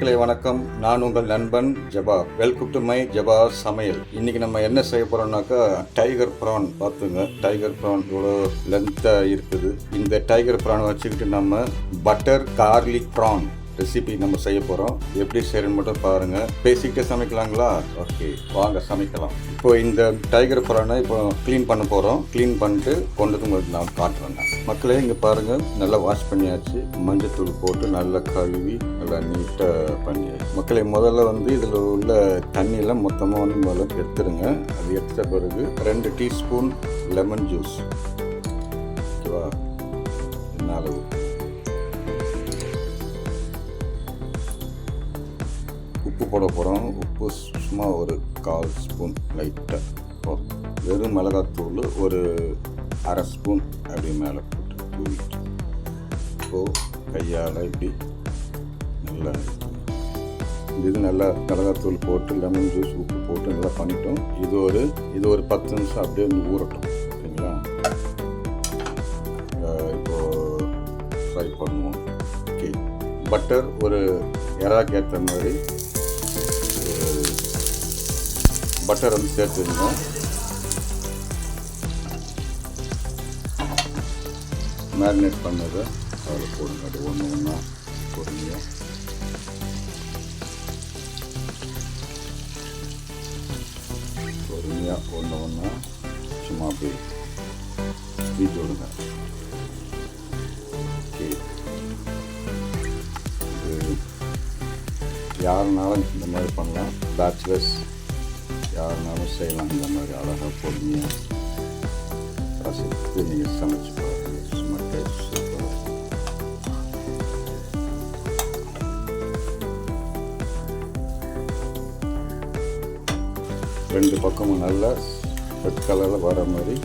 மக்களே வணக்கம். நான் உங்கள் நண்பன் ஜபா. வெல்கம் டு மை ஜபா சமையல். இன்னைக்கு நம்ம என்ன செய்ய போறோம்னாக்கா டைகர் ப்ரான். பார்த்துங்க, டைகர் ப்ரான் இவ்வளோ லென்த்தாக இருக்குது. இந்த டைகர் ப்ரான் வச்சுக்கிட்டு நம்ம பட்டர் கார்லிக் ப்ரான் ரெசிபி நம்ம செய்ய போகிறோம். எப்படி செய்யணும்னு மட்டும் பாருங்கள். பேசிக்கிட்டே சமைக்கலாங்களா? ஓகே, வாங்க சமைக்கலாம். இப்போ இந்த டைகர் ப்ரானை இப்போ க்ளீன் பண்ண போகிறோம். க்ளீன் பண்ணிட்டு கொண்டு வந்து உங்களுக்கு நான் காட்டுறேன். மக்களே இங்கே பாருங்கள், நல்லா வாஷ் பண்ணியாச்சு. மஞ்சத்தூள் போட்டு நல்லா கழுவி நல்லா நீட்டாக பண்ணியாச்சு. மக்களே முதல்ல இதில் உள்ள தண்ணியெல்லாம் மொத்தமாக முதல்ல எடுத்துருங்க. அது எடுத்த பிறகு 2 டீஸ்பூன் லெமன் ஜூஸ், ஓகேவா, என்ன அளவு, உப்பு போட போகிறோம். உப்பு சும்மா ஒரு 1/4 ஸ்பூன் லைட்டாக போதும். வெறும் மிளகாத்தூள் ஒரு 1/2 ஸ்பூன் அப்படி மேலே போட்டு தூவிட்டு இப்போது கையால் இப்படி நல்லா இது நல்லா மிளகாத்தூள் போட்டு லெமன் ஜூஸ் உப்பு போட்டு நல்லா பண்ணிட்டோம். இது ஒரு 10 நிமிஷம் அப்படியே ஊறட்டும். ஓகேங்களா? இப்போது ஃப்ரை பண்ணுவோம். ஓகே, பட்டர் ஒரு இறாக்கு ஏற்ற மாதிரி பட்டர் சேர்த்துருங்க. மேரினேட் பண்ணதை அதில் போடுங்க. அது ஒன்று ஒன்றா பொறுமையாக ஒன்று ஒன்றா சும்மா அப்படி வீட்டு விடுங்க. ஓகே, யாருனாலும் இந்த மாதிரி பண்ணலாம். பேச்சுலர்ஸ் யாருனாலும் செய்யலாம். இந்த மாதிரி அழகாக பொறுமையாக ரசித்து நீங்கள் சமைச்சு பாருங்க. சும்மா டேஸ்ட். 2 பக்கமும் நல்லா ரெட் கலரில் வர மாதிரி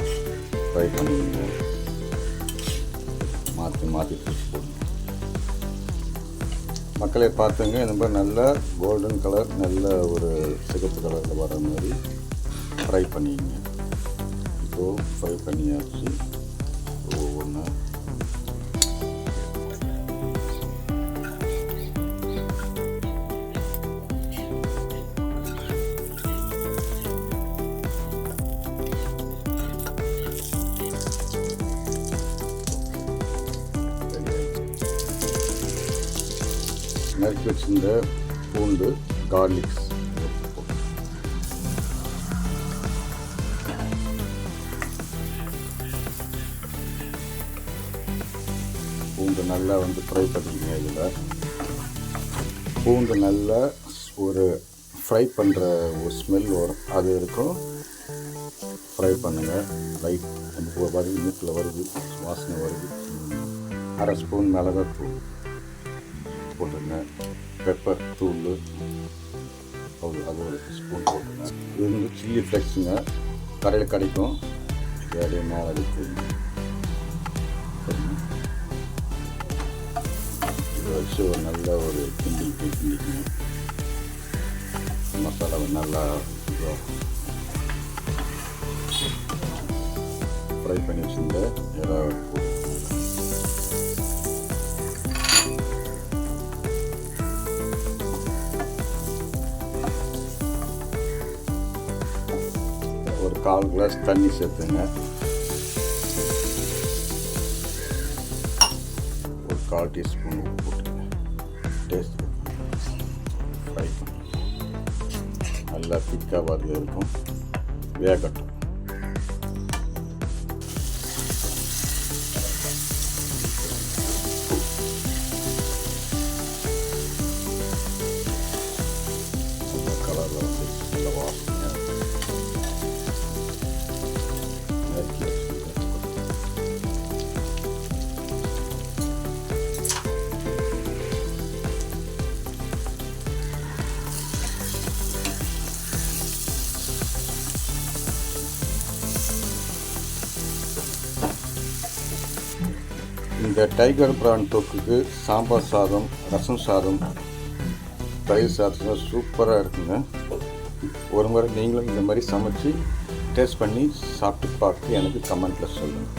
ஃப்ரை பண்ணிடுங்க. மாற்றி தூக்கி போடுங்க. மக்களே பார்த்துங்க, இந்த மாதிரி நல்லா கோல்டன் கலர், நல்ல ஒரு சிகப்பு கலரில் வர மாதிரி ஃப்ரை பண்ணிங்க. இப்போது ஃப்ரை பண்ணியாச்சு. ஒவ்வொன்றா நறுக்கி வச்சிருந்த பூண்டு, கார்லிக்ஸ் பூண்டு நல்லா ஃப்ரை பண்ணிக்கங்க. இதில் பூண்டு நல்லா ஒரு ஃப்ரை பண்ணுற ஒரு ஸ்மெல் வரும், அது இருக்கும். ஃப்ரை பண்ணுங்கள். லைட் வருது, மூக்கில் வருது, வாசனை வருது. 1/2 ஸ்பூன் மிளகாத்தூள் போட்டுருங்க. பெப்பர் தூள் அது ஒரு ஸ்பூன் போட்டுருங்க. இது சில்லி ஃப்ளெக்ஸுங்க, கடையில் கிடைக்கும். அப்படியே மேலே அடிக்குங்க. இதை வச்சு ஒரு நல்ல ஒரு கிண்டிக்கணும். மசாலாவை நல்லா ஃப்ரை பண்ணி வச்சுருந்த ஏதாவது ஒரு 1/4 கிளாஸ் தண்ணி சேர்த்துங்க. ஒரு 1/4 டீஸ்பூன் உப்பு போட்டுங்க. டேஸ்ட் ஃப்ரை பண்ணி நல்லா திக்காக வறுது இருக்கும். வேகட்டும். கலரில் நல்ல வாசனையாக இந்த டைகர் ப்ரான் தொக்குக்கு சாம்பார் சாதம், ரசம் சாதம், தயிர் சாதம் சூப்பராக இருக்குங்க. ஒரு முறை நீங்களும் இந்த மாதிரி சமைச்சு டேஸ்ட் பண்ணி சாப்பிட்டு பார்த்து எனக்கு கமெண்ட்டில் சொல்லுங்கள்.